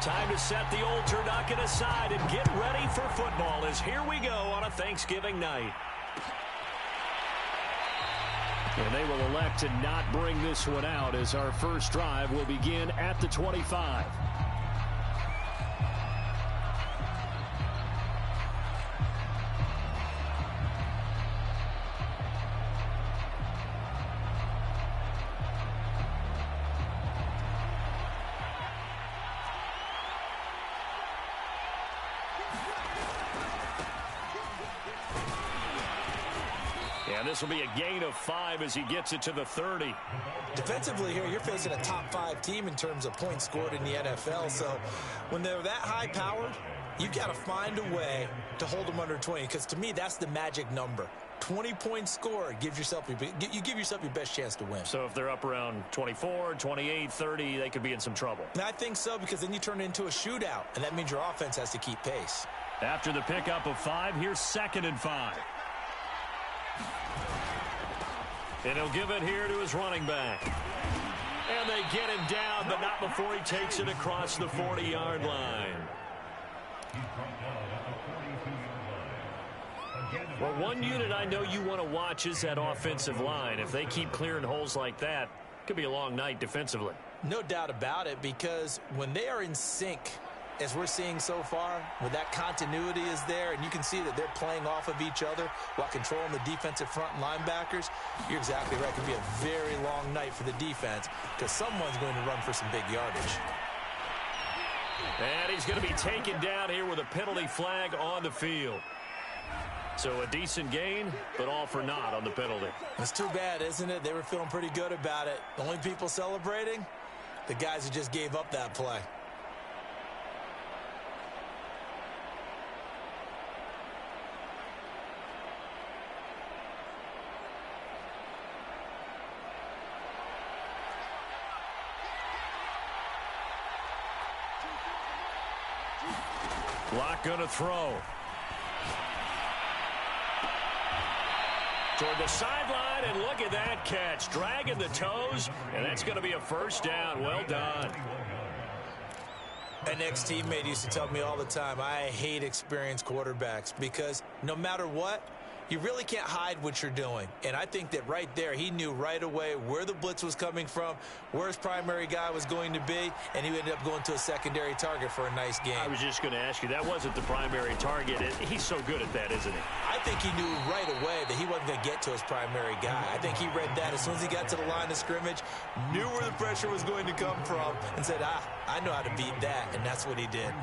Time to set the old turducken aside and get ready for football as here we go on a Thanksgiving night. And they will elect to not bring this one out as our first drive will begin at the 25. And this will be a gain of 5 as he gets it to the 30. Defensively here, you're facing a top-5 team in terms of points scored in the NFL. So when they're that high-powered, you've got to find a way to hold them under 20. Because to me, that's the magic number. 20 points scored gives yourself you give yourself your best chance to win. So if they're up around 24, 28, 30, they could be in some trouble. And I think so, because then you turn it into a shootout, and that means your offense has to keep pace. After the pickup of 5, here's 2nd and 5. And he'll give it here to his running back. And they get him down, but not before he takes it across the 40-yard line. Well, one unit I know you want to watch is that offensive line. If they keep clearing holes like that, it could be a long night defensively. No doubt about it, because when they are in sync, as we're seeing so far, where that continuity is there, and you can see that they're playing off of each other while controlling the defensive front linebackers, you're exactly right. It could be a very long night for the defense because someone's going to run for some big yardage. And he's going to be taken down here with a penalty flag on the field. So a decent gain, but all for naught on the penalty. It's too bad, isn't it? They were feeling pretty good about it. The only people celebrating, the guys who just gave up that play. Block going to throw. Toward the sideline, and look at that catch. Dragging the toes, and that's going to be a first down. Well done. An ex-teammate used to tell me all the time, I hate experienced quarterbacks because no matter what, you really can't hide what you're doing. And I think that right there, he knew right away where the blitz was coming from, where his primary guy was going to be, and he ended up going to a secondary target for a nice game. I was just going to ask you, that wasn't the primary target. He's so good at that, isn't he? I think he knew right away that he wasn't going to get to his primary guy. I think he read that as soon as he got to the line of scrimmage, knew where the pressure was going to come from, and said, I know how to beat that, and that's what he did.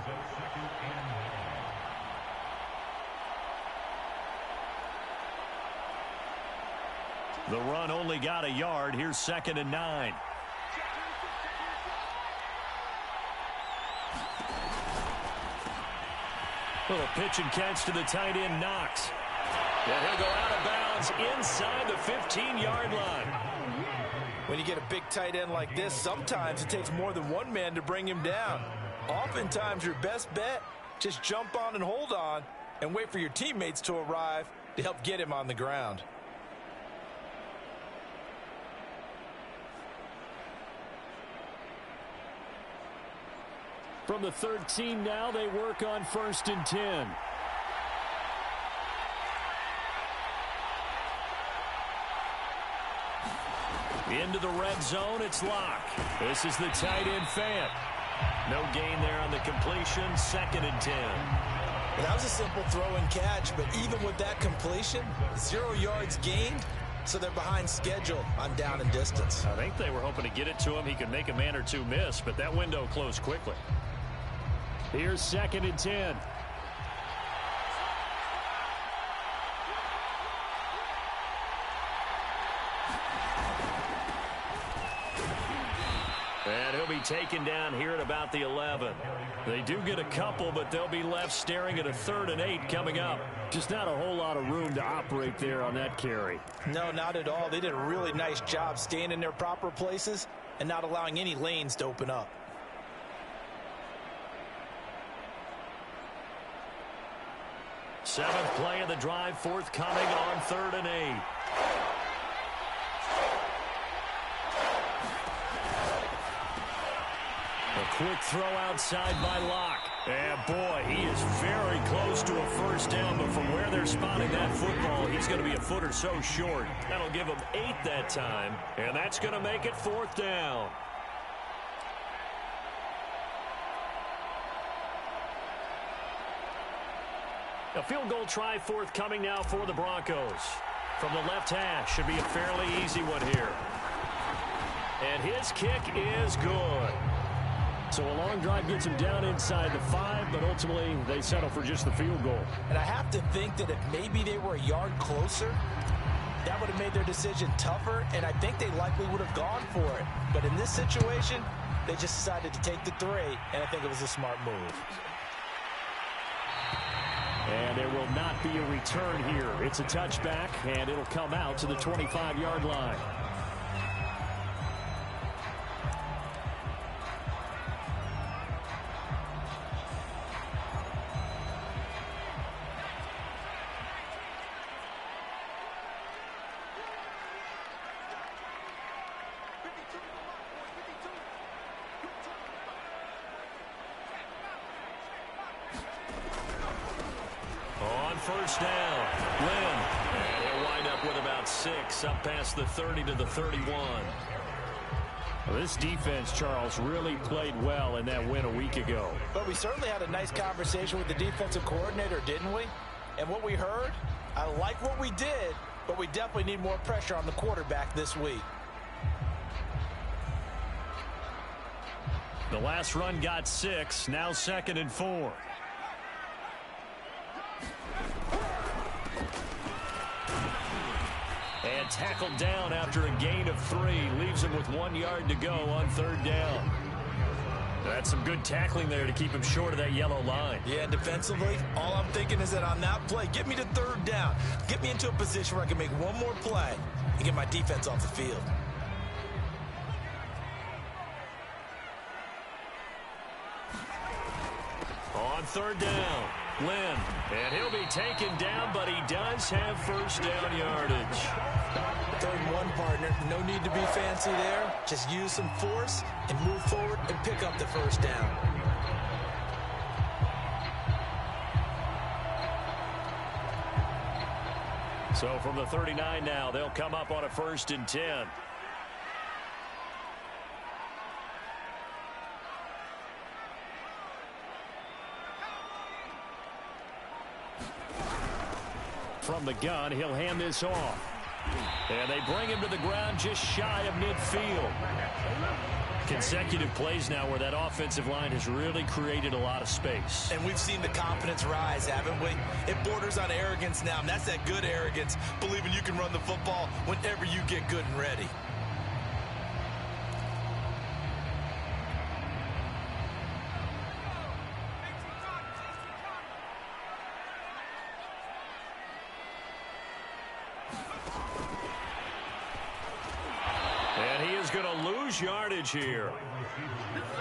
The run only got a yard. Here's 2nd and 9. Little pitch and catch to the tight end, Knox. And he'll go out of bounds inside the 15-yard line. When you get a big tight end like this, sometimes it takes more than one man to bring him down. Oftentimes, your best bet, just jump on and hold on and wait for your teammates to arrive to help get him on the ground. From the 13 now, they work on 1st and 10. Into the red zone, it's Locke. This is the tight end, Fant. No gain there on the completion, 2nd and 10. Well, that was a simple throw and catch, but even with that completion, 0 yards gained, so they're behind schedule on down and distance. I think they were hoping to get it to him. He could make a man or two miss, but that window closed quickly. Here's 2nd and 10. And he'll be taken down here at about the 11. They do get a couple, but they'll be left staring at a 3rd and 8 coming up. Just not a whole lot of room to operate there on that carry. No, not at all. They did a really nice job staying in their proper places and not allowing any lanes to open up. Seventh play of the drive, forthcoming on 3rd and 8. A quick throw outside by Locke. And boy, he is very close to a first down, but from where they're spotting that football, he's going to be a foot or so short. That'll give him 8 that time, and that's going to make it 4th down. A field goal try forthcoming now for the Broncos. From the left hash, should be a fairly easy one here. And his kick is good. So a long drive gets him down inside the 5, but ultimately they settle for just the field goal. And I have to think that if maybe they were a yard closer, that would have made their decision tougher, and I think they likely would have gone for it. But in this situation, they just decided to take the 3, and I think it was a smart move. And there will not be a return here. It's a touchback, and it'll come out to the 25-yard line. First down, Lynn, and he'll wind up with about 6, up past the 30 to the 31. Well, this defense, Charles, really played well in that win a week ago. But we certainly had a nice conversation with the defensive coordinator, didn't we? And what we heard, I like what we did, but we definitely need more pressure on the quarterback this week. The last run got 6, now 2nd and 4. And tackled down after a gain of 3. Leaves him with 1 yard to go on 3rd down. That's some good tackling there to keep him short of that yellow line. Yeah, and defensively, all I'm thinking is that on that play, get me to 3rd down. Get me into a position where I can make one more play and get my defense off the field. On 3rd down, Lynn. And he'll be taken down, but he does have first down yardage. 3rd and 1, partner. No need to be fancy there. Just use some force and move forward and pick up the first down. So from the 39 now, they'll come up on a 1st and 10. From the gun, he'll hand this off. And they bring him to the ground just shy of midfield. Consecutive plays now where that offensive line has really created a lot of space. And we've seen the confidence rise, haven't we? It borders on arrogance now, and that's that good arrogance, believing you can run the football whenever you get good and ready. Yardage here.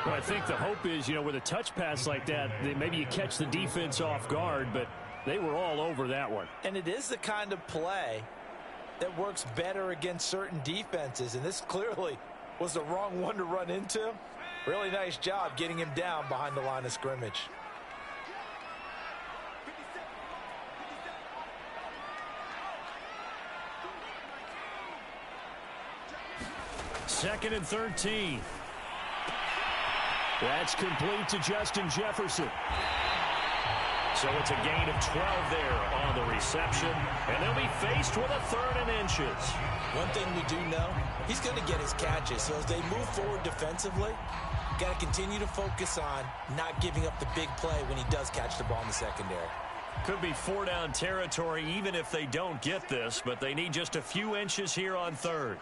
Well, I think the hope is, with a touch pass like that, maybe you catch the defense off guard, but they were all over that one. And it is the kind of play that works better against certain defenses, and this clearly was the wrong one to run into. Really nice job getting him down behind the line of scrimmage. Second and 13. That's complete to Justin Jefferson. So it's a gain of 12 there on the reception, and they'll be faced with a 3rd and inches. One thing we do know, he's going to get his catches. So as they move forward defensively, got to continue to focus on not giving up the big play when he does catch the ball in the secondary. Could be 4-down territory even if they don't get this, but they need just a few inches here on 3rd.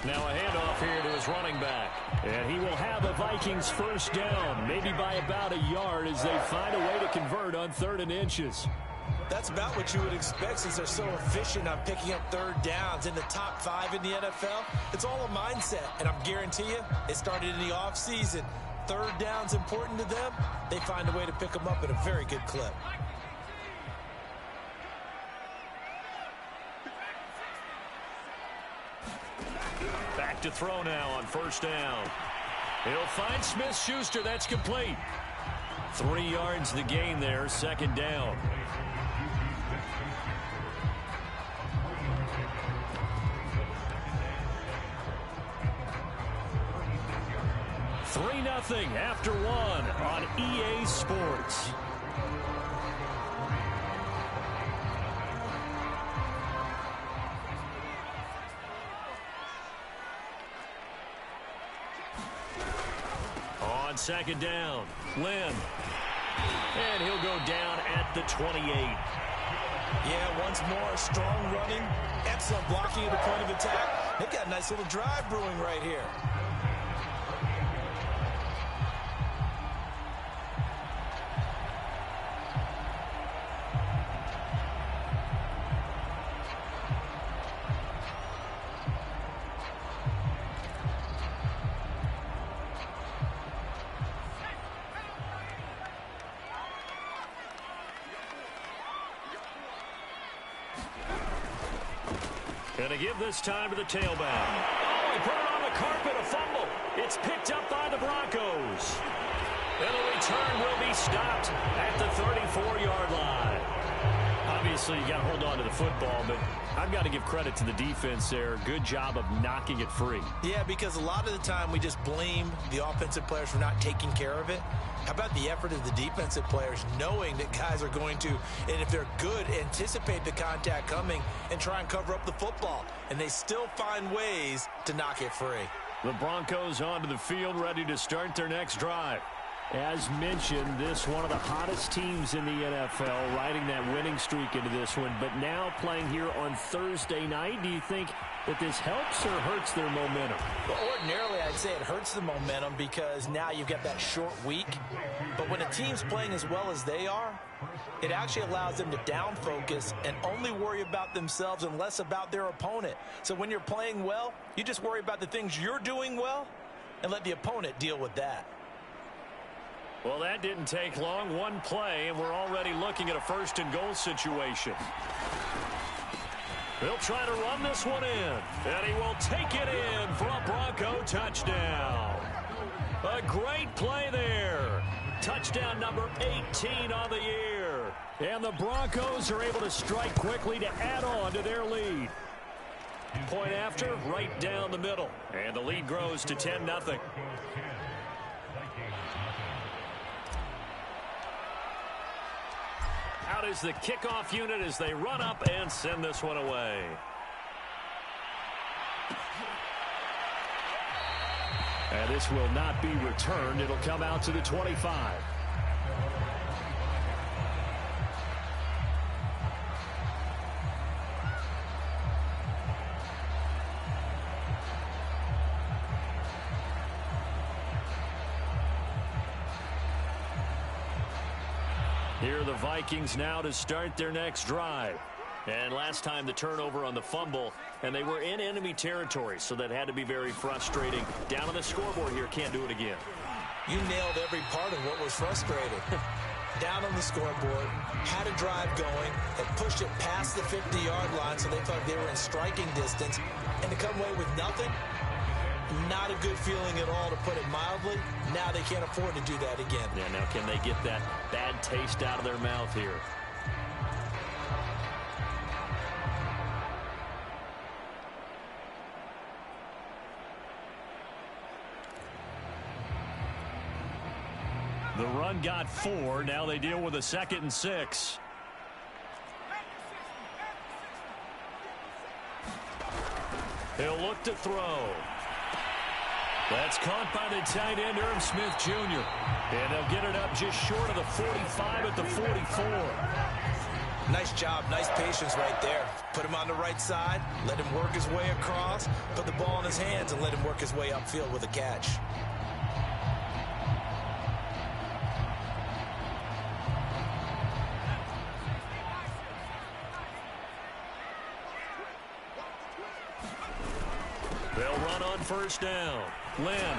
Now a handoff here to his running back. And he will have a Vikings first down, maybe by about a yard as they find a way to convert on 3rd and inches. That's about what you would expect since they're so efficient on picking up 3rd downs in the top 5 in the NFL. It's all a mindset, and I'm guarantee you it started in the offseason. 3rd down's important to them. They find a way to pick them up at a very good clip. Back to throw now on first down. He'll find Smith-Schuster. That's complete. 3 yards the gain there, second down. Three nothing after one on EA Sports. On second down, Lynn. And he'll go down at the 28. Yeah, once more, strong running, excellent blocking at the point of attack. They've got a nice little drive brewing right here. Gonna give this time to the tailback. Oh, he put it on the carpet, a fumble. It's picked up by the Broncos. And the return will be stopped at the 34-yard line. Obviously, you got to hold on to the football, but I've got to give credit to the defense there. Good job of knocking it free. Yeah, because a lot of the time we just blame the offensive players for not taking care of it. How about the effort of the defensive players knowing that guys are going to, and if they're good, anticipate the contact coming and try and cover up the football. And they still find ways to knock it free. The Broncos onto the field, ready to start their next drive. As mentioned, this one of the hottest teams in the NFL, riding that winning streak into this one, but now playing here on Thursday night. Do you think that this helps or hurts their momentum? Well, ordinarily, I'd say it hurts the momentum because now you've got that short week. But when a team's playing as well as they are, it actually allows them to down focus and only worry about themselves and less about their opponent. So when you're playing well, you just worry about the things you're doing well and let the opponent deal with that. Well, that didn't take long. One play, and we're already looking at a first-and-goal situation. They'll try to run this one in, and he will take it in for a Bronco touchdown. A great play there. Touchdown number 18 on the year. And the Broncos are able to strike quickly to add on to their lead. Point after, right down the middle. And the lead grows to 10-0. Out is the kickoff unit as they run up and send this one away. And this will not be returned. It'll come out to the 25. Here are the Vikings now to start their next drive. And last time the turnover on the fumble, and they were in enemy territory, so that had to be very frustrating. Down on the scoreboard here, can't do it again. You nailed every part of what was frustrating. Down on the scoreboard, had a drive going, had pushed it past the 50-yard line, so they thought they were in striking distance, and to come away with nothing, not a good feeling at all, to put it mildly. Now they can't afford to do that again. Yeah, now can they get that bad taste out of their mouth here? The run got 4. Now they deal with a 2nd and 6. He'll look to throw. That's caught by the tight end, Irv Smith Jr. And they'll get it up just short of the 45 at the 44. Nice job, nice patience right there. Put him on the right side, let him work his way across, put the ball in his hands, and let him work his way upfield with a catch. They'll run on first down. Lynn.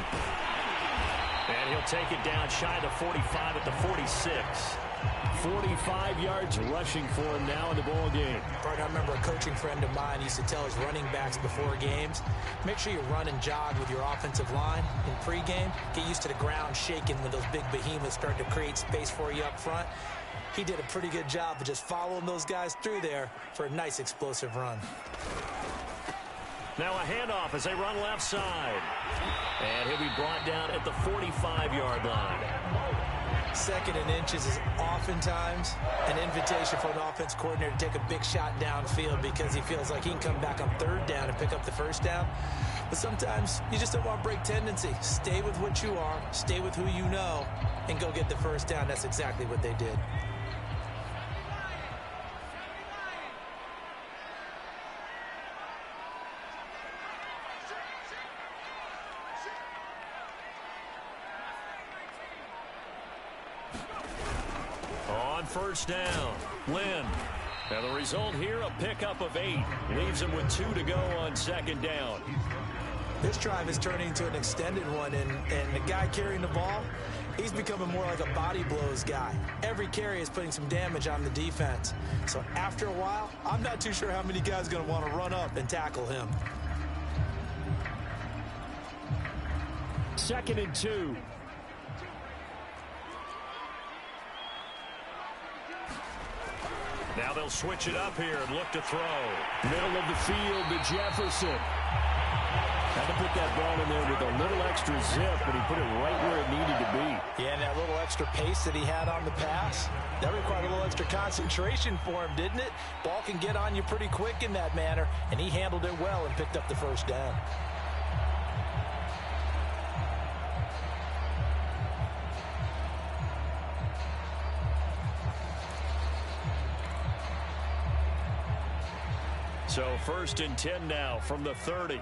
And he'll take it down shy of the 45 at the 46. 45 yards rushing for him now in the ball game. I remember a coaching friend of mine used to tell his running backs before games, make sure you run and jog with your offensive line in pregame. Get used to the ground shaking when those big behemoths start to create space for you up front. He did a pretty good job of just following those guys through there for a nice explosive run. Now a handoff as they run left side. And he'll be brought down at the 45-yard line. Second and inches is oftentimes an invitation for an offense coordinator to take a big shot downfield because he feels like he can come back on third down and pick up the first down. But sometimes you just don't want break tendency. Stay with what you are, stay with who you know, and go get the first down. That's exactly what they did. First down, Lynn. Now the result here, a pickup of 8. Leaves him with 2 to go on second down. This drive is turning into an extended one, and the guy carrying the ball, he's becoming more like a body blows guy. Every carry is putting some damage on the defense. So after a while, I'm not too sure how many guys are going to want to run up and tackle him. 2nd and 2. Now they'll switch it up here and look to throw. Middle of the field to Jefferson. Had to put that ball in there with a little extra zip, but he put it right where it needed to be. Yeah, and that little extra pace that he had on the pass, that required a little extra concentration for him, didn't it? Ball can get on you pretty quick in that manner, and he handled it well and picked up the first down. So 1st and 10 now from the 30.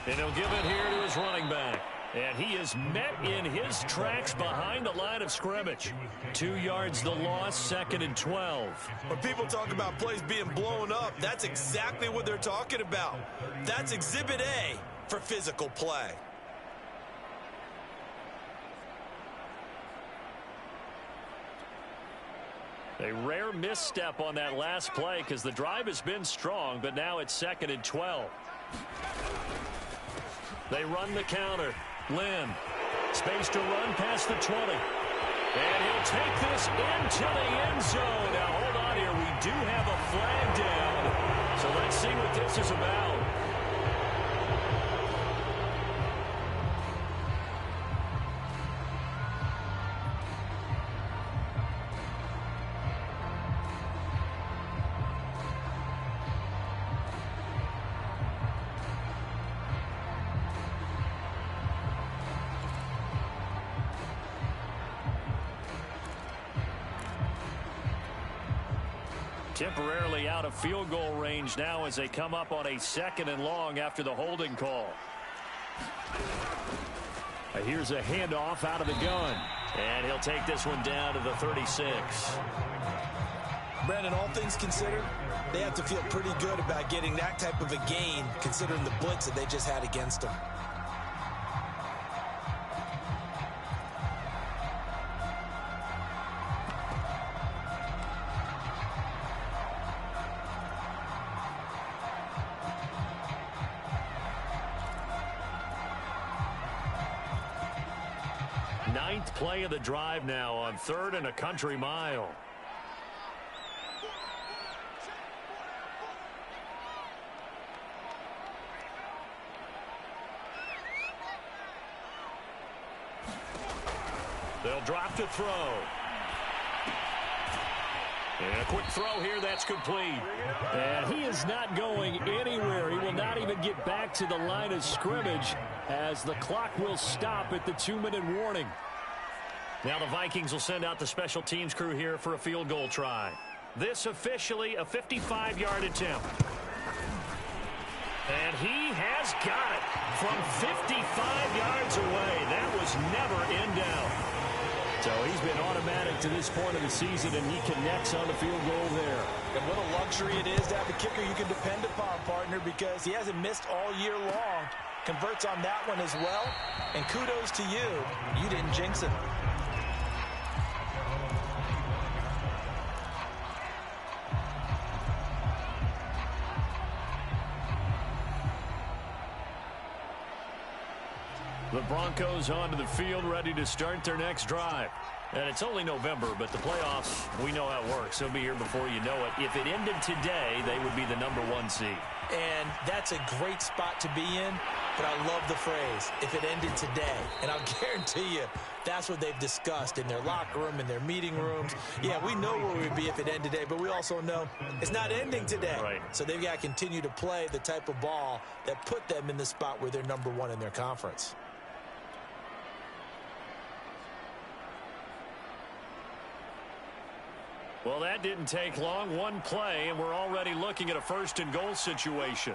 And he'll give it here to his running back. And he is met in his tracks behind the line of scrimmage. 2 yards the loss, 2nd and 12. When people talk about plays being blown up, that's exactly what they're talking about. That's Exhibit A for physical play. A rare misstep on that last play because the drive has been strong, but now it's 2nd and 12. They run the counter. Lynn, space to run past the 20. And he'll take this into the end zone. Now, hold on here. We do have a flag down. So let's see what this is about. Temporarily out of field goal range now as they come up on a 2nd and long after the holding call. Here's a handoff out of the gun. And he'll take this one down to the 36. Brandon, all things considered, they have to feel pretty good about getting that type of a gain considering the blitz that they just had against them. Ninth play of the drive now on 3rd and a country mile. They'll drop to throw. And a quick throw here, that's complete. And he is not going anywhere. He will not even get back to the line of scrimmage as the clock will stop at the 2-minute warning. Now the Vikings will send out the special teams crew here for a field goal try. This officially a 55-yard attempt. And he has got it from 55 yards away. That was never in doubt. So he's been automatic to this point of the season, and he connects on the field goal there. And what a luxury it is to have a kicker you can depend upon, partner, because he hasn't missed all year long. Converts on that one as well. And kudos to you. You didn't jinx it. The Broncos onto the field, ready to start their next drive. And it's only November, but the playoffs, we know how it works. They'll be here before you know it. If it ended today, they would be the #1 seed. And that's a great spot to be in, but I love the phrase, if it ended today. And I'll guarantee you, that's what they've discussed in their locker room, in their meeting rooms. Yeah, we know where we'd be if it ended today, but we also know it's not ending today. Right. So they've got to continue to play the type of ball that put them in the spot where they're #1 in their conference. Well, that didn't take long. One play, and we're already looking at a 1st and goal situation.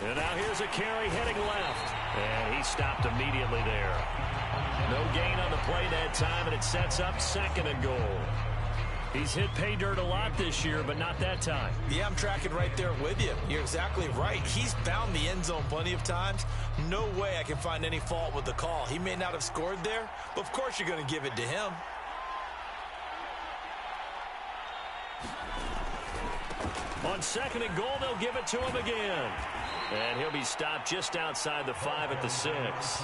And now here's a carry heading left. And he stopped immediately there. No gain on the play that time, and it sets up 2nd and goal. He's hit pay dirt a lot this year, but not that time. Yeah, I'm tracking right there with you. You're exactly right. He's found the end zone plenty of times. No way I can find any fault with the call. He may not have scored there, but of course you're going to give it to him. On 2nd and goal, they'll give it to him again. And he'll be stopped just outside the 5 at the 6.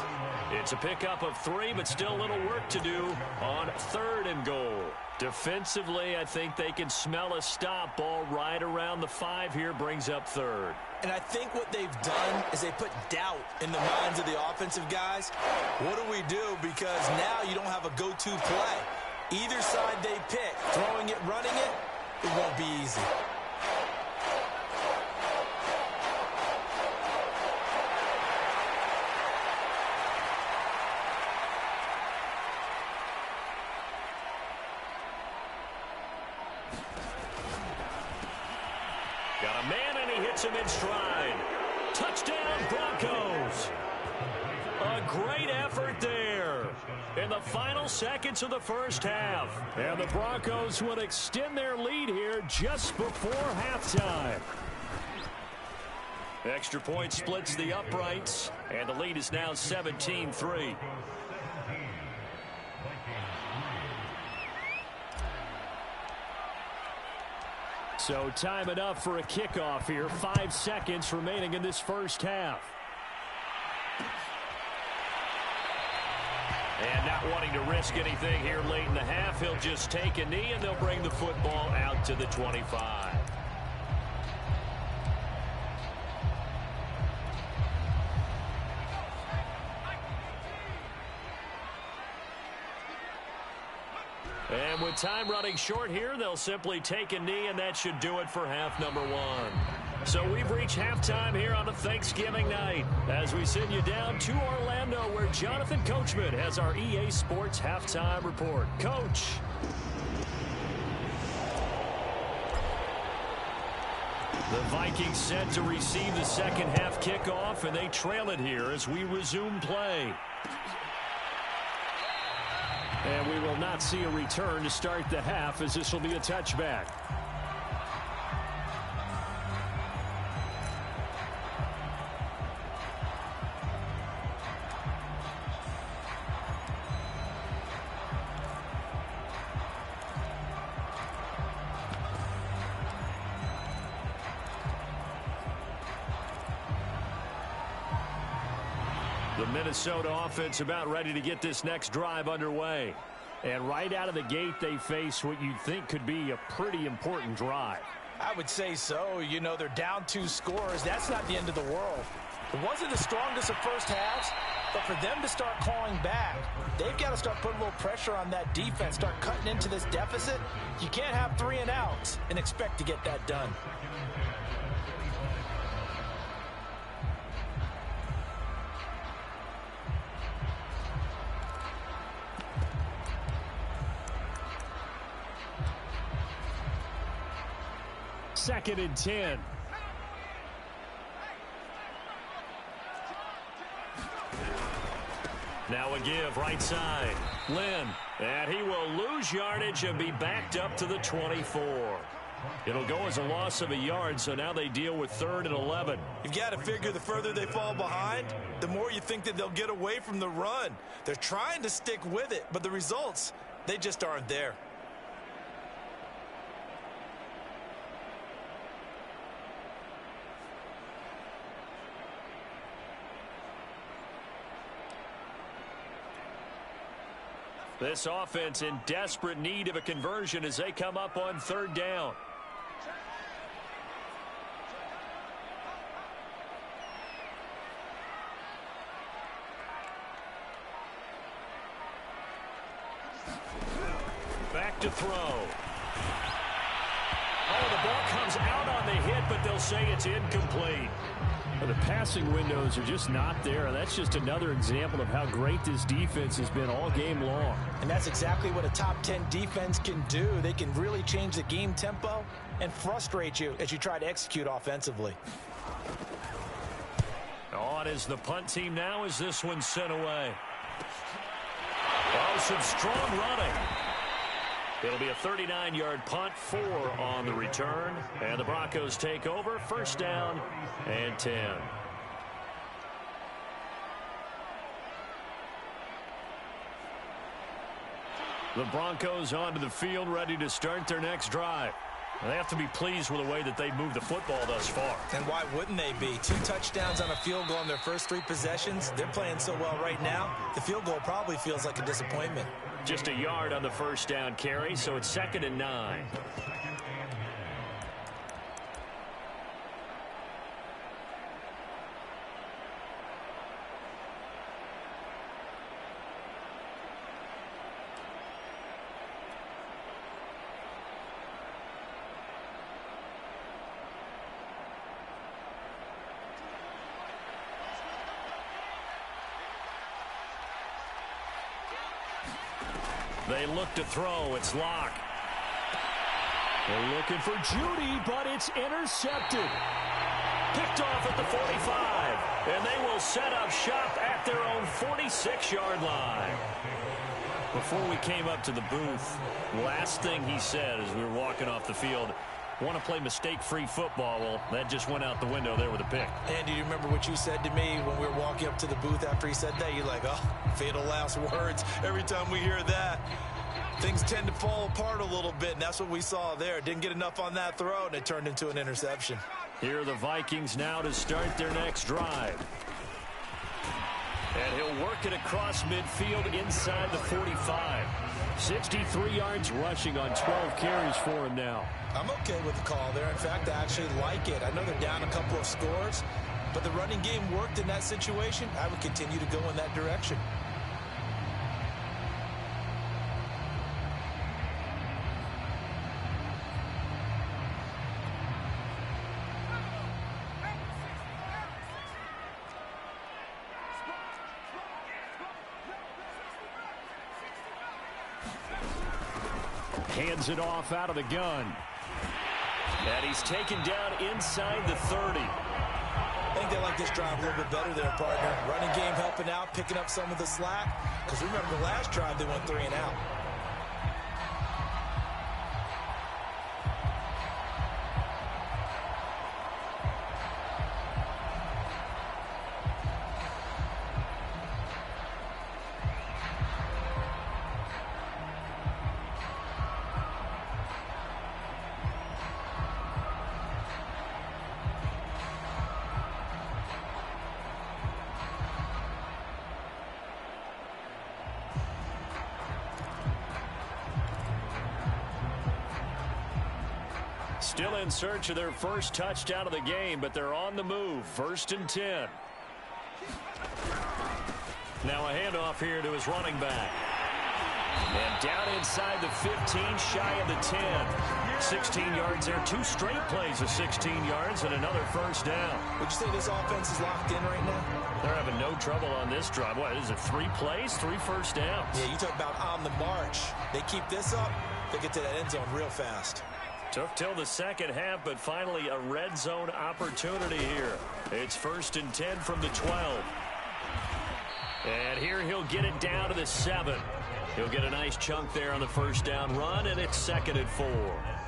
It's a pickup of 3, but still a little work to do on 3rd and goal. Defensively, I think they can smell a stop. Ball right around the 5 here, brings up 3rd. And I think what they've done is they put doubt in the minds of the offensive guys. What do we do? Because now you don't have a go-to play. Either side they pick, throwing it, running it, it won't be easy. Got a man, and he hits him in stride. Touchdown, Broncos. A great effort there in the final seconds of the 1st half. And the Broncos would extend their lead here just before halftime. Extra point splits the uprights, and the lead is now 17-3. So time enough for a kickoff here. 5 seconds remaining in this 1st half. And not wanting to risk anything here late in the half, he'll just take a knee, and they'll bring the football out to the 25. And with time running short here, they'll simply take a knee, and that should do it for half #1. So we've reached halftime here on a Thanksgiving night as we send you down to Orlando, where Jonathan Coachman has our EA Sports halftime report. Coach. The Vikings set to receive the 2nd half kickoff, and they trail it here as we resume play. And we will not see a return to start the half, as this will be a touchback. The Minnesota offense about ready to get this next drive underway. And right out of the gate, they face what you'd think could be a pretty important drive. I would say so. You know, they're down 2 scores. That's not the end of the world. It wasn't the strongest of first halves, but for them to start clawing back, they've got to start putting a little pressure on that defense, start cutting into this deficit. You can't have 3 and outs and expect to get that done. Second and 10. Now a give right side. Lynn. And he will lose yardage and be backed up to the 24. It'll go as a loss of a yard, so now they deal with 3rd and 11. You've got to figure the further they fall behind, the more you think that they'll get away from the run. They're trying to stick with it, but the results, they just aren't there. This offense in desperate need of a conversion as they come up on 3rd down. Back to throw. Oh, the ball comes out on the hit, but they'll say it's incomplete. The passing windows are just not there. That's just another example of how great this defense has been all game long. And that's exactly what a top 10 defense can do. They can really change the game tempo and frustrate you as you try to execute offensively. On is the punt team now as this one's sent away. Oh, some strong running. It'll be a 39-yard punt, 4 on the return. And the Broncos take over, 1st down and 10. The Broncos onto the field, ready to start their next drive. They have to be pleased with the way that they've moved the football thus far. And why wouldn't they be? 2 touchdowns on a field goal in their first 3 possessions. They're playing so well right now, the field goal probably feels like a disappointment. Just a yard on the 1st down carry, so it's 2nd and 9. They look to throw. It's Locke. They're looking for Judy, but it's intercepted. Picked off at the 45. And they will set up shop at their own 46-yard line. Before we came up to the booth, last thing he said as we were walking off the field, want to play mistake-free football. Well, that just went out the window there with a pick. And do you remember what you said to me when we were walking up to the booth after he said that? You're like, oh, fatal last words. Every time we hear that, things tend to fall apart a little bit, and that's what we saw there. Didn't get enough on that throw, and it turned into an interception. Here are the Vikings now to start their next drive. And he'll work it across midfield inside the 45. 63 yards rushing on 12 carries for him now. I'm okay with the call there. In fact, I actually like it. I know they're down a couple of scores, but the running game worked in that situation. I would continue to go in that direction. Hands it off out of the gun. And he's taken down inside the 30. I think they like this drive a little bit better there, partner. Running game helping out, picking up some of the slack. Because remember the last drive, they went 3 and out. Still in search of their first touchdown of the game, but they're on the move. 1st and 10. Now a handoff here to his running back. And down inside the 15, shy of the 10. 16 yards there. 2 straight plays of 16 yards and another 1st down. Would you say this offense is locked in right now? They're having no trouble on this drive. What is it, 3 plays, 3 first downs? Yeah, you talk about on the march. They keep this up, they get to that end zone real fast. Took till the second half, but finally a red zone opportunity here. It's 1st and 10 from the 12. And here he'll get it down to the 7. He'll get a nice chunk there on the first down run, and it's 2nd and 4.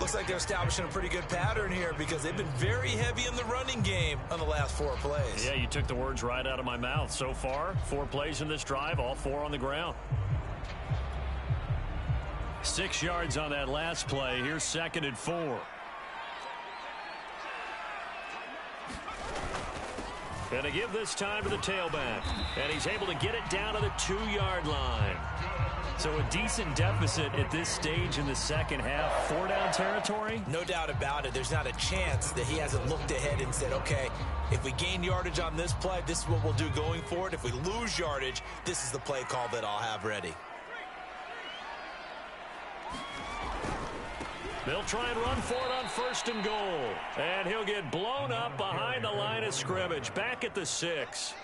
Looks like they're establishing a pretty good pattern here because they've been very heavy in the running game on the last 4 plays. Yeah, you took the words right out of my mouth. So far, 4 plays in this drive, all 4 on the ground. 6 yards on that last play. Here's 2nd and 4. And to give this time to the tailback. And he's able to get it down to the 2-yard line. So a decent deficit at this stage in the second half. 4-down territory? No doubt about it. There's not a chance that he hasn't looked ahead and said, okay, if we gain yardage on this play, this is what we'll do going forward. If we lose yardage, this is the play call that I'll have ready. They'll try and run for it on 1st and goal. And he'll get blown up behind the line of scrimmage. Back at the 6.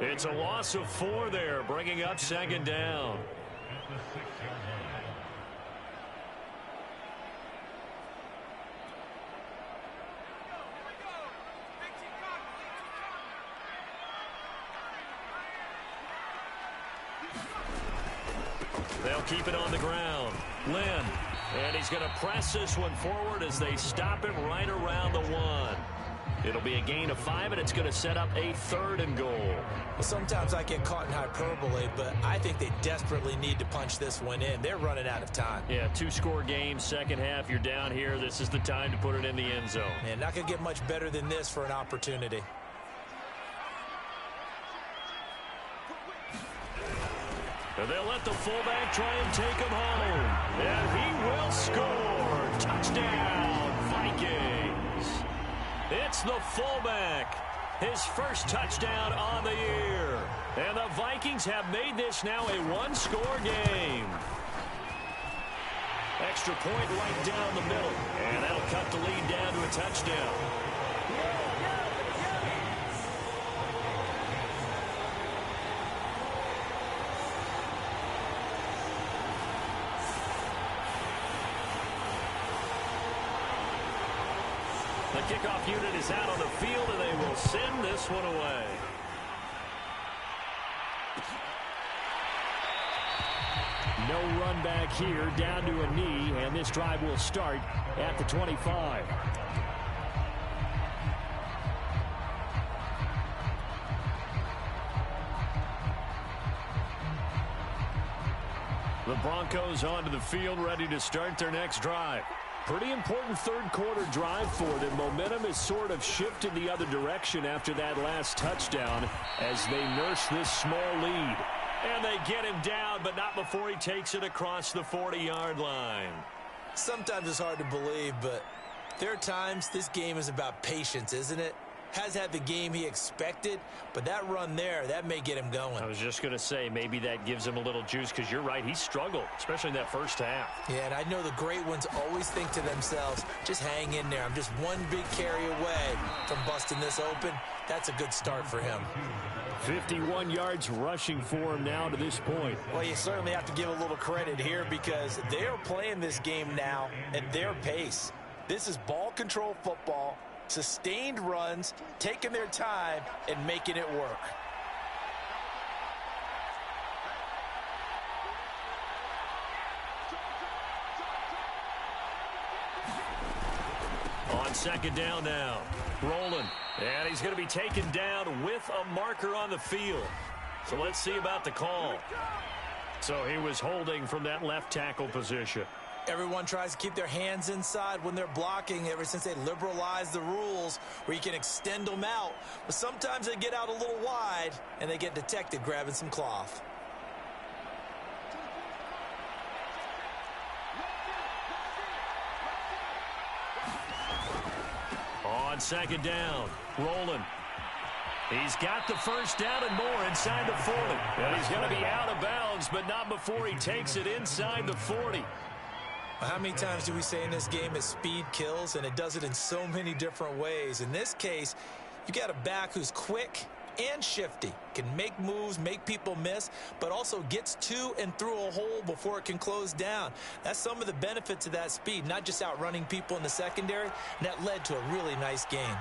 It's a loss of 4 there, bringing up 2nd down. They'll keep it on the ground. Lynn. And he's going to press this one forward as they stop him right around the 1. It'll be a gain of 5, and it's going to set up a 3rd and goal. Well, sometimes I get caught in hyperbole, but I think they desperately need to punch this one in. They're running out of time. Yeah, 2-score game, second half. You're down here. This is the time to put it in the end zone. And not going to get much better than this for an opportunity. And they'll let the fullback try and take him home. And he will score. Touchdown, Vikings. It's the fullback. His first touchdown on the year. And the Vikings have made this now a 1-score game. Extra point right down the middle. And that'll cut the lead down to a touchdown. The kickoff unit is out on the field, and they will send this one away. No run back here, down to a knee, and this drive will start at the 25. The Broncos onto the field, ready to start their next drive. Pretty important third-quarter drive for them. Momentum has sort of shifted the other direction after that last touchdown as they nurse this small lead. And they get him down, but not before he takes it across the 40-yard line. Sometimes it's hard to believe, but there are times this game is about patience, isn't it? Has had the game he expected, but that run there, that may get him going. I was just going to say, maybe that gives him a little juice, because you're right, he struggled, especially in that first half. Yeah, and I know the great ones always think to themselves, just hang in there. I'm just one big carry away from busting this open. That's a good start for him. 51 yards rushing for him now to this point. Well, you certainly have to give a little credit here because they are playing this game now at their pace. This is ball control football. Sustained runs, taking their time, and making it work. On second down now, rolling. And he's going to be taken down with a marker on the field. So let's see about the call. So he was holding from that left tackle position. Everyone tries to keep their hands inside when they're blocking ever since they liberalized the rules where you can extend them out. But sometimes they get out a little wide and they get detected grabbing some cloth. On second down, rolling. He's got the first down and more inside the 40. And he's going to be out of bounds, but not before he takes it inside the 40. How many times do we say in this game that speed kills, and it does it in so many different ways? In this case, you got a back who's quick and shifty, can make moves, make people miss, but also gets to and through a hole before it can close down. That's some of the benefits of that speed, not just outrunning people in the secondary, and that led to a really nice game.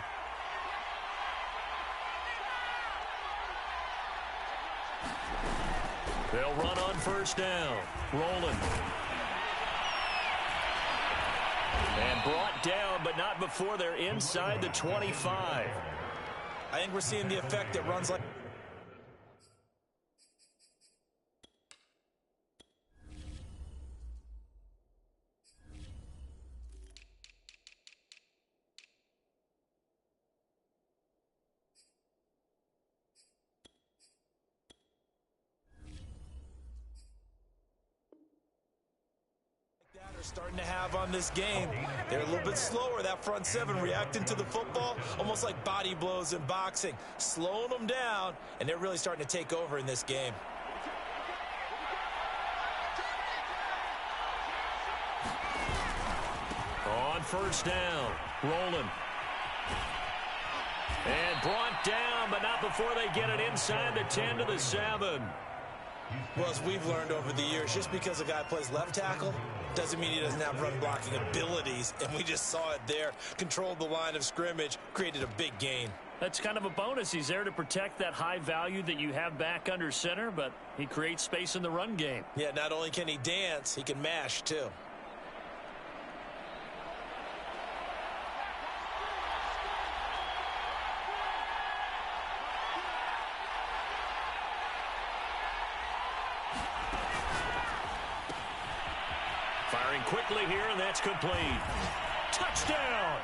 They'll run on first down. Rolling. And brought down, but not before they're inside the 25. I think we're seeing the effect that runs like... starting to have on this game. They're a little bit slower, that front seven, reacting to the football, almost like body blows in boxing, slowing them down, and they're really starting to take over in this game. On first down, rolling. And brought down, but not before they get it inside the 10 to the 7. Well, as we've learned over the years, just because a guy plays left tackle doesn't mean he doesn't have run blocking abilities, and we just saw it there. Controlled the line of scrimmage, created a big gain. That's kind of a bonus. He's there to protect that high value that you have back under center, but he creates space in the run game. Yeah, not only can he dance, he can mash too. Firing quickly here, and that's complete. Touchdown!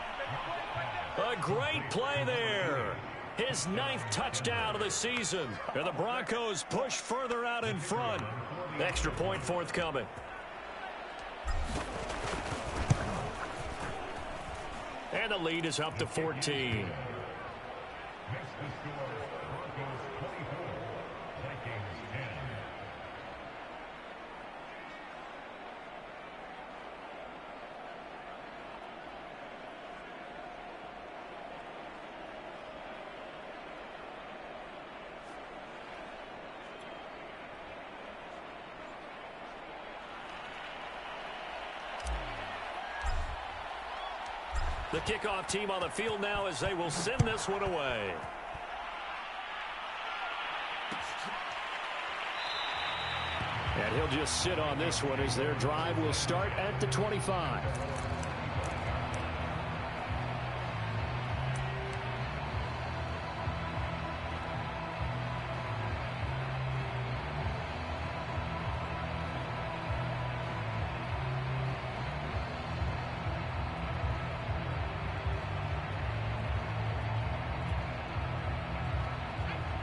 A great play there. His 9th touchdown of the season. And the Broncos push further out in front. Extra point forthcoming. And the lead is up to 14. The kickoff team on the field now as they will send this one away. And he'll just sit on this one as their drive will start at the 25.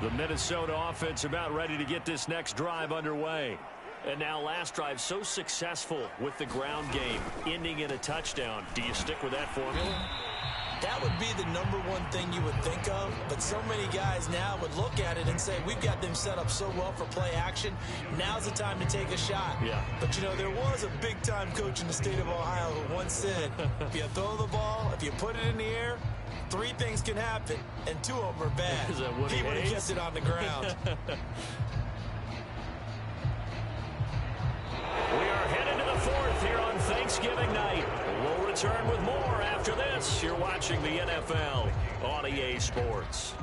The Minnesota offense about ready to get this next drive underway. And now last drive so successful with the ground game, ending in a touchdown. Do you stick with that formula? That would be the #1 thing you would think of, but so many guys now would look at it and say, we've got them set up so well for play action. Now's the time to take a shot. Yeah. But, you know, there was a big-time coach in the state of Ohio who once said, if you throw the ball, if you put it in the air, 3 things can happen, and 2 of them are bad. Is that what he would have hates? kept it on the ground. We are headed to the 4th here on Thanksgiving night. We'll return with more after this. You're watching the NFL on EA Sports.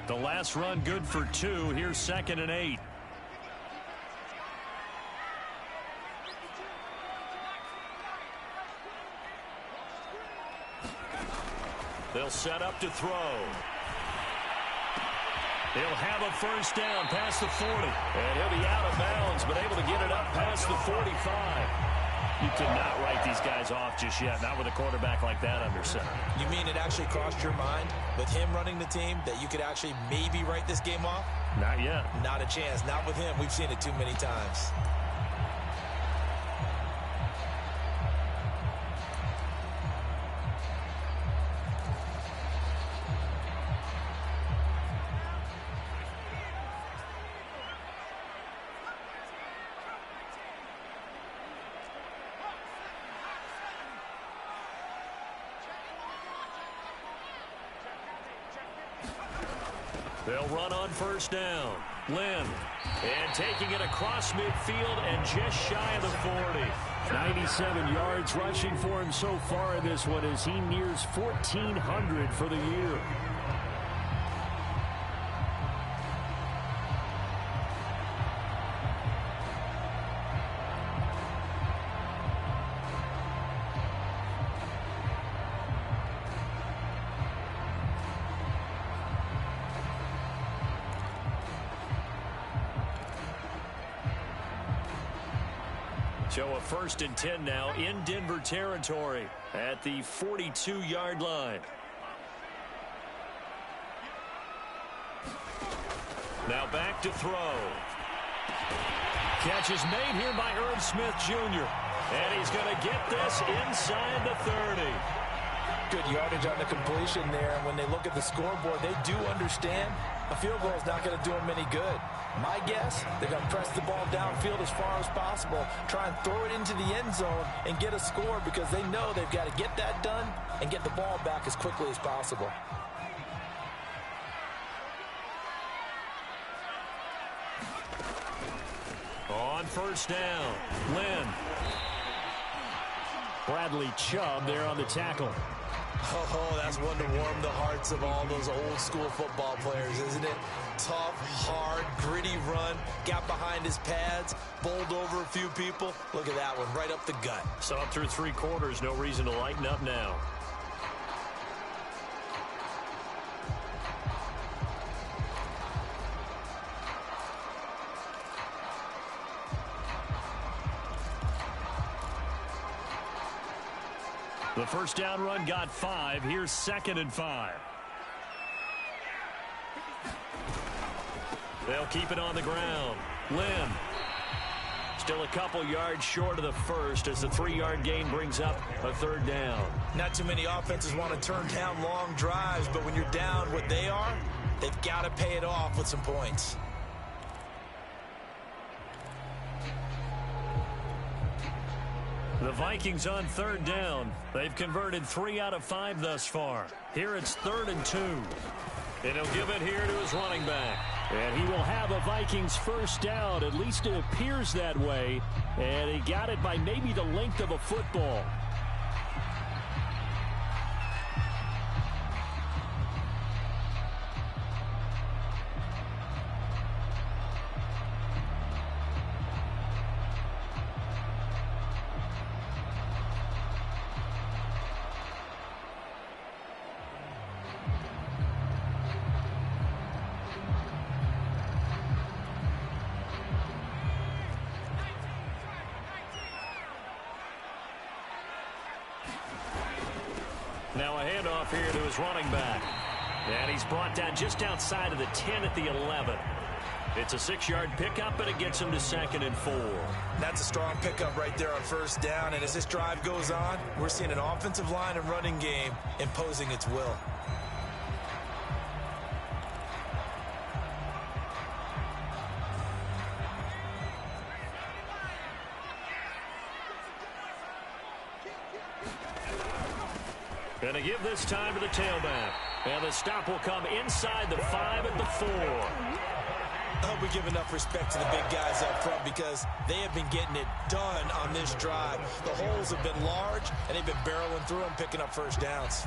The last run good for 2. Here's 2nd and 8. They'll set up to throw. He'll have a first down past the 40. And he'll be out of bounds, but able to get it up past the 45. You cannot write these guys off just yet, not with a quarterback like that under center. You mean it actually crossed your mind with him running the team that you could actually maybe write this game off? Not yet. Not a chance. Not with him. We've seen it too many times. They'll run on first down. Lynn. And taking it across midfield and just shy of the 40. 97 yards rushing for him so far in this one as he nears 1,400 for the year. So a 1st and 10 now in Denver territory at the 42-yard line. Now back to throw. Catch is made here by Irv Smith Jr. And he's going to get this inside the 30. Good yardage on the completion there. And when they look at the scoreboard, they do understand a field goal is not going to do them any good. My guess, they're going to press the ball downfield as far as possible, try and throw it into the end zone and get a score because they know they've got to get that done and get the ball back as quickly as possible. On first down, Lynn. Bradley Chubb there on the tackle. Oh, that's one to warm the hearts of all those old school football players, isn't it? Tough, hard, gritty run, got behind his pads, bowled over a few people. Look at that one, right up the gut. So up through 3 quarters, no reason to lighten up now. The first down run got 5. Here's 2nd and 5. They'll keep it on the ground. Lynn. Still a couple yards short of the first as the 3-yard gain brings up a 3rd down. Not too many offenses want to turn down long drives, but when you're down what they are, they've got to pay it off with some points. The Vikings on 3rd down. They've converted 3 out of 5 thus far. Here it's 3rd and 2. And he'll give it here to his running back. And he will have a Vikings first down. At least it appears that way. And he got it by maybe the length of a football. Now a handoff here to his running back. And he's brought down just outside of the 10 at the 11. It's a 6-yard pickup, and it gets him to 2nd and 4. That's a strong pickup right there on first down. And as this drive goes on, we're seeing an offensive line and running game imposing its will. And to give this time to the tailback. And the stop will come inside the 5 at the 4. I hope we give enough respect to the big guys up front because they have been getting it done on this drive. The holes have been large, and they've been barreling through them, picking up first downs.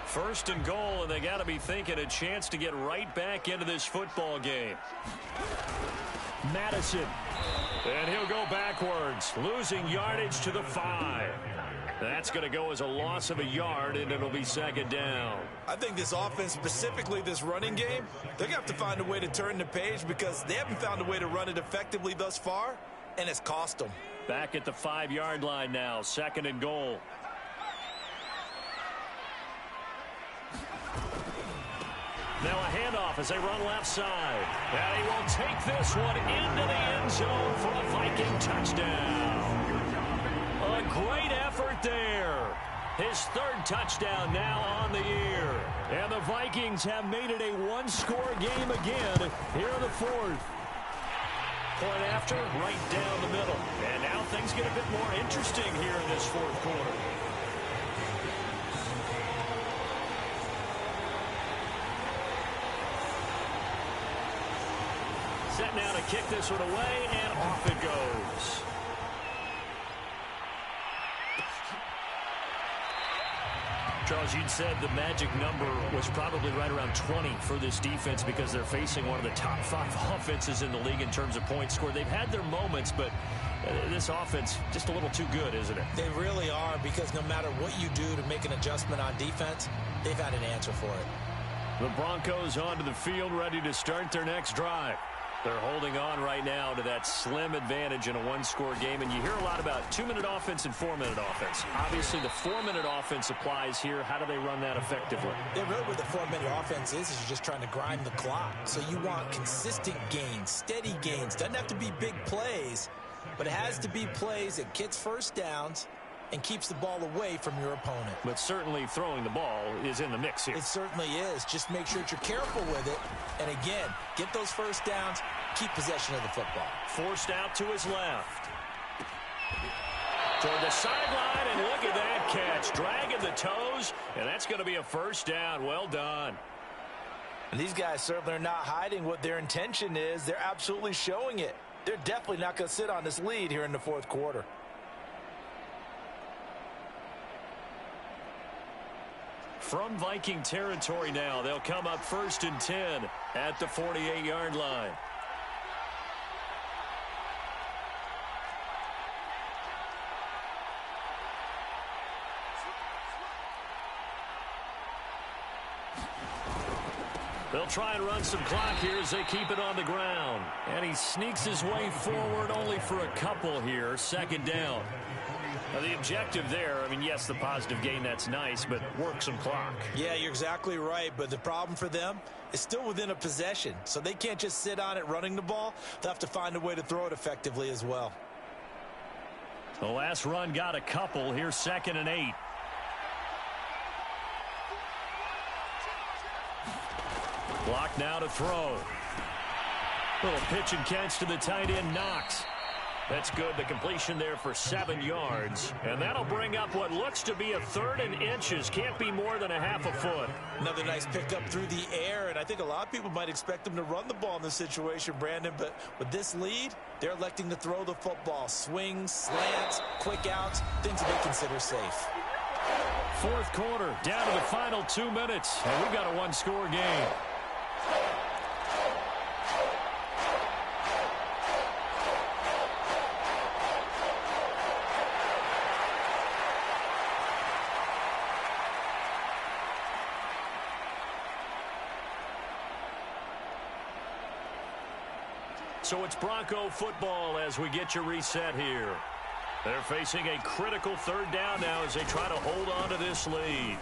First and goal, and they got to be thinking a chance to get right back into this football game. Madison. And he'll go backwards, losing yardage to the 5. That's going to go as a loss of a yard, and it'll be 2nd down. I think this offense, specifically this running game, they're going to have to find a way to turn the page because they haven't found a way to run it effectively thus far, and it's cost them. Back at the 5-yard line now, 2nd and goal. Now a handoff as they run left side. And he will take this one into the end zone for a Viking touchdown. A great effort there. His 3rd touchdown now on the year. And the Vikings have made it a 1-score game again here in the 4th. point after, right down the middle. And now things get a bit more interesting here in this fourth quarter. Set now to kick this one away, and off it goes. Charles, you'd said the magic number was probably right around 20 for this defense because they're facing one of the top 5 offenses in the league in terms of points scored. They've had their moments, but this offense just a little too good, isn't it? They really are, because no matter what you do to make an adjustment on defense, they've had an answer for it. The Broncos onto the field, ready to start their next drive. They're holding on right now to that slim advantage in a one-score game, and you hear a lot about 2-minute offense and 4-minute offense. Obviously, the 4-minute offense applies here. How do they run that effectively? Yeah, really what the 4-minute offense is you're just trying to grind the clock. So you want consistent gains, steady gains. Doesn't have to be big plays, but it has to be plays that gets first downs and keeps the ball away from your opponent. But certainly throwing the ball is in the mix here. It certainly is. Just make sure that you're careful with it. And again, get those first downs, keep possession of the football. Forced out to his left. Toward the sideline, and look at that catch. Dragging the toes, and that's going to be a first down. Well done. And these guys certainly are not hiding what their intention is. They're absolutely showing it. They're definitely not going to sit on this lead here in the fourth quarter. From Viking territory now, they'll come up 1st and 10 at the 48-yard line. They'll try and run some clock here as they keep it on the ground. And he sneaks his way forward only for a couple here. 2nd down. Now, the objective there, I mean, yes, the positive gain, that's nice, but work some clock. Yeah, you're exactly right, but the problem for them is still within a possession, so they can't just sit on it running the ball. They'll have to find a way to throw it effectively as well. The last run got a couple. Here's 2nd and 8. Block now to throw. Little pitch and catch to the tight end, Knox. That's good. The completion there for 7 yards. And that'll bring up what looks to be a 3rd and inches. Can't be more than a half a foot. Another nice pickup through the air, and I think a lot of people might expect them to run the ball in this situation, Brandon, but with this lead, they're electing to throw the football. Swings, slants, quick outs, things that they consider safe. Fourth quarter, down to the final 2 minutes, and we've got a one-score game. So it's Bronco football as we get you reset here. They're facing a critical 3rd down now as they try to hold on to this lead.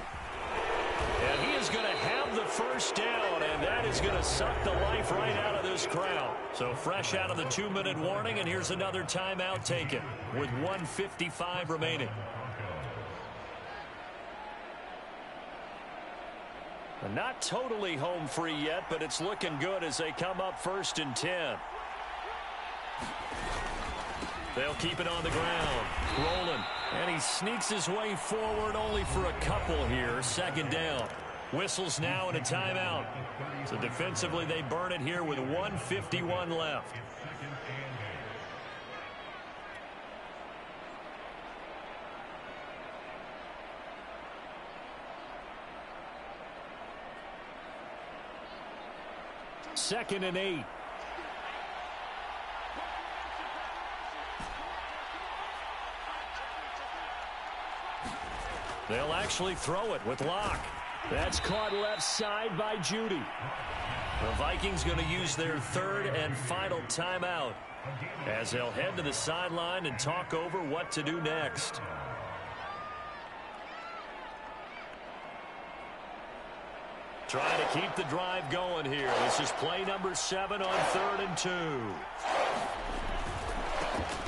And he is going to have the first down, and that is going to suck the life right out of this crowd. So fresh out of the 2-minute warning, and here's another timeout taken with 1:55 remaining. Not totally home free yet, but it's looking good as they come up 1st and 10. They'll keep it on the ground. Rolling. And he sneaks his way forward only for a couple here. 2nd down. Whistles now and a timeout. So defensively they burn it here with 1:51 left. Second and 8. They'll actually throw it with Locke. That's caught left side by Judy. The Vikings going to use their 3rd and final timeout as they'll head to the sideline and talk over what to do next. Trying to keep the drive going here. This is play number 7 on 3rd and 2.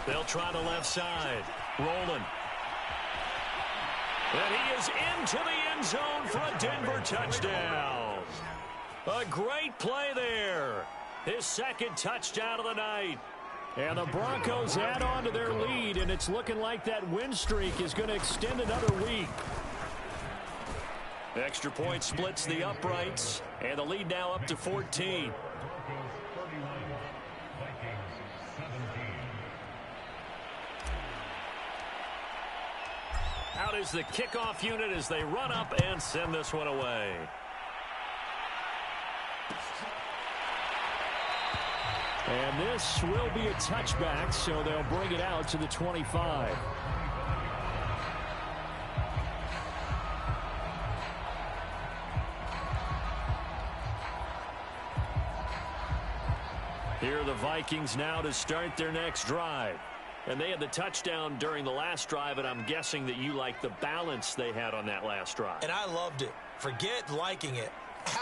They'll try the left side. Rolling. And he is into the end zone for a Denver touchdown. A great play there. His 2nd touchdown of the night. And the Broncos add on to their lead, and it's looking like that win streak is going to extend another week. Extra point splits the uprights, and the lead now up to 14. Out is the kickoff unit as they run up and send this one away. And this will be a touchback, so they'll bring it out to the 25. Here are the Vikings now to start their next drive. And they had the touchdown during the last drive, and I'm guessing that you like the balance they had on that last drive. And I loved it. Forget liking it.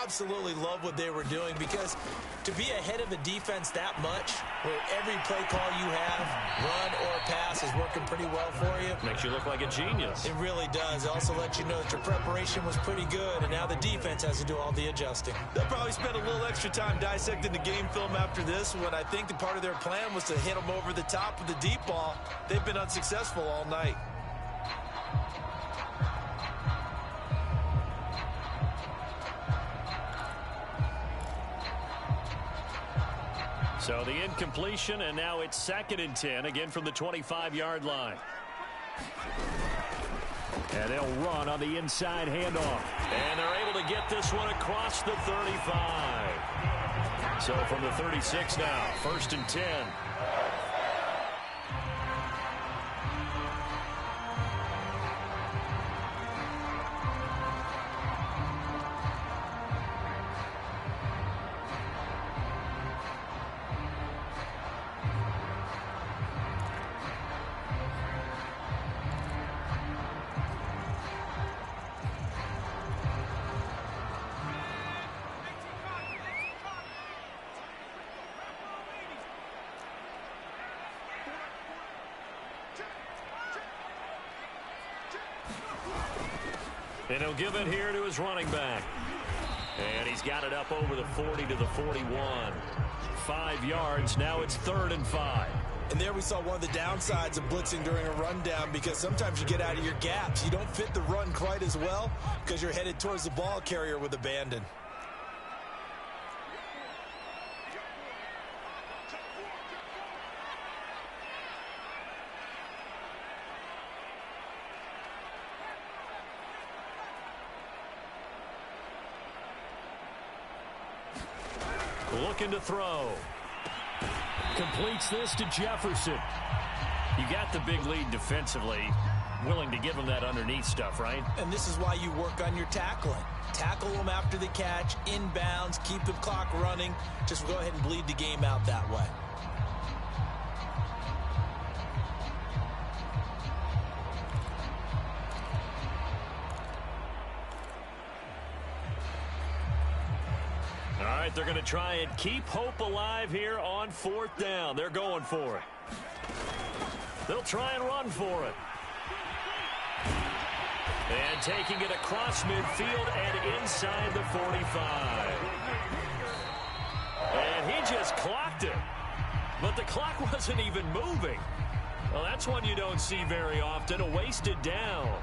Absolutely love what they were doing, because to be ahead of a defense that much, where every play call you have, run or pass, is working pretty well for you. Makes you look like a genius. It really does. It also lets you know that your preparation was pretty good, and now the defense has to do all the adjusting. They'll probably spend a little extra time dissecting the game film after this one. I think the part of their plan was to hit them over the top of the deep ball. They've been unsuccessful all night. So the incompletion, and now it's 2nd and 10, again from the 25-yard line. And they'll run on the inside handoff. And they're able to get this one across the 35. So from the 36 now, 1st and 10. And he'll give it here to his running back. And he's got it up over the 40 to the 41. 5 yards. Now it's 3rd and 5. And there we saw one of the downsides of blitzing during a rundown, because sometimes you get out of your gaps. You don't fit the run quite as well because you're headed towards the ball carrier with abandon. Looking to throw. Completes this to Jefferson. You got the big lead defensively. Willing to give him that underneath stuff, right? And this is why you work on your tackling. Tackle them after the catch, inbounds, keep the clock running. Just go ahead and bleed the game out that way. All right, they're going to try and keep hope alive here on 4th down. They're going for it. They'll try and run for it. And taking it across midfield and inside the 45. And he just clocked it. But the clock wasn't even moving. Well, that's one you don't see very often, a wasted down.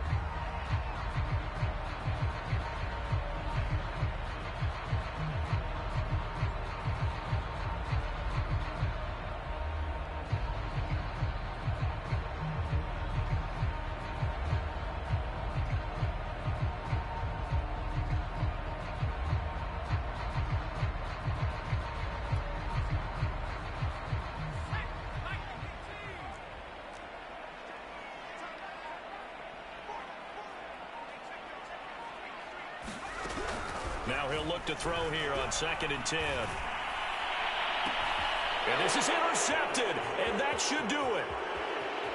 Now he'll look to throw here on 2nd and 10. And this is intercepted, and that should do it.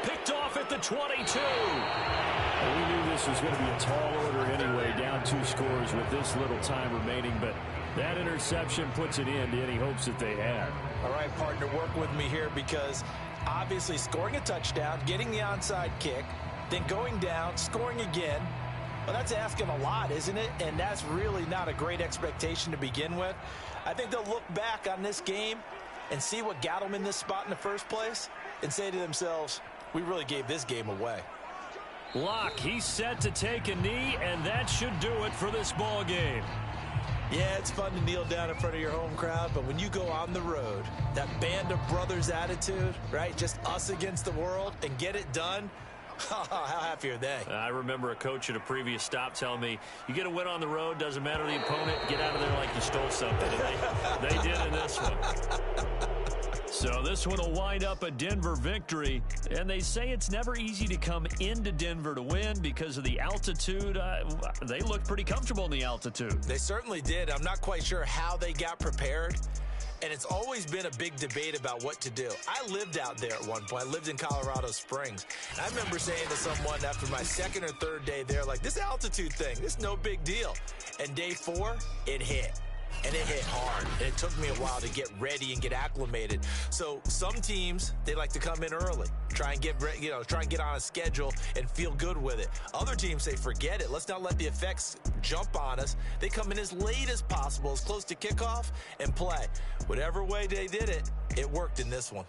Picked off at the 22. Well, we knew this was going to be a tall order anyway, down 2 scores with this little time remaining, but that interception puts an end to any hopes that they had. All right, partner, work with me here, because obviously scoring a touchdown, getting the onside kick, then going down, scoring again, well, that's asking a lot, isn't it? And that's really not a great expectation to begin with. I think they'll look back on this game and see what got them in this spot in the first place and say to themselves, we really gave this game away. Locke, he's set to take a knee, and that should do it for this ball game. Yeah, it's fun to kneel down in front of your home crowd, but when you go on the road, that band of brothers attitude, right, just us against the world, and get it done, how happy are they? I remember a coach at a previous stop telling me, you get a win on the road, doesn't matter the opponent, get out of there like you stole something. And they did in this one. So this one will wind up a Denver victory, and they say it's never easy to come into Denver to win because of the altitude. They look pretty comfortable in the altitude. They certainly did. I'm not quite sure how they got prepared, and it's always been a big debate about what to do. I lived out there at one point. I lived in Colorado Springs, and I remember saying to someone after my second or third day there, like, this altitude thing, this is no big deal. And day 4, it hit. And it hit hard. And it took me a while to get ready and get acclimated. So some teams, they like to come in early, try and get on a schedule and feel good with it. Other teams say, forget it. Let's not let the effects jump on us. They come in as late as possible, as close to kickoff, and play. Whatever way they did it, it worked in this one.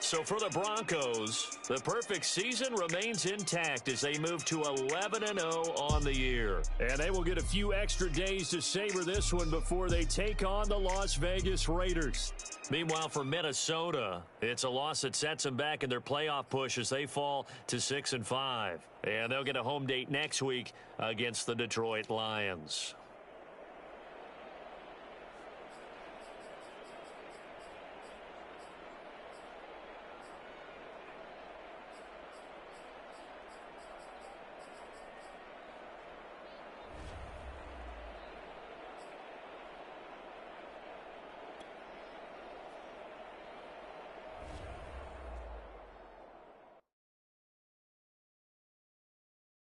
So for the Broncos, the perfect season remains intact as they move to 11-0 on the year. And they will get a few extra days to savor this one before they take on the Las Vegas Raiders. Meanwhile, for Minnesota, it's a loss that sets them back in their playoff push as they fall to 6-5. And they'll get a home date next week against the Detroit Lions.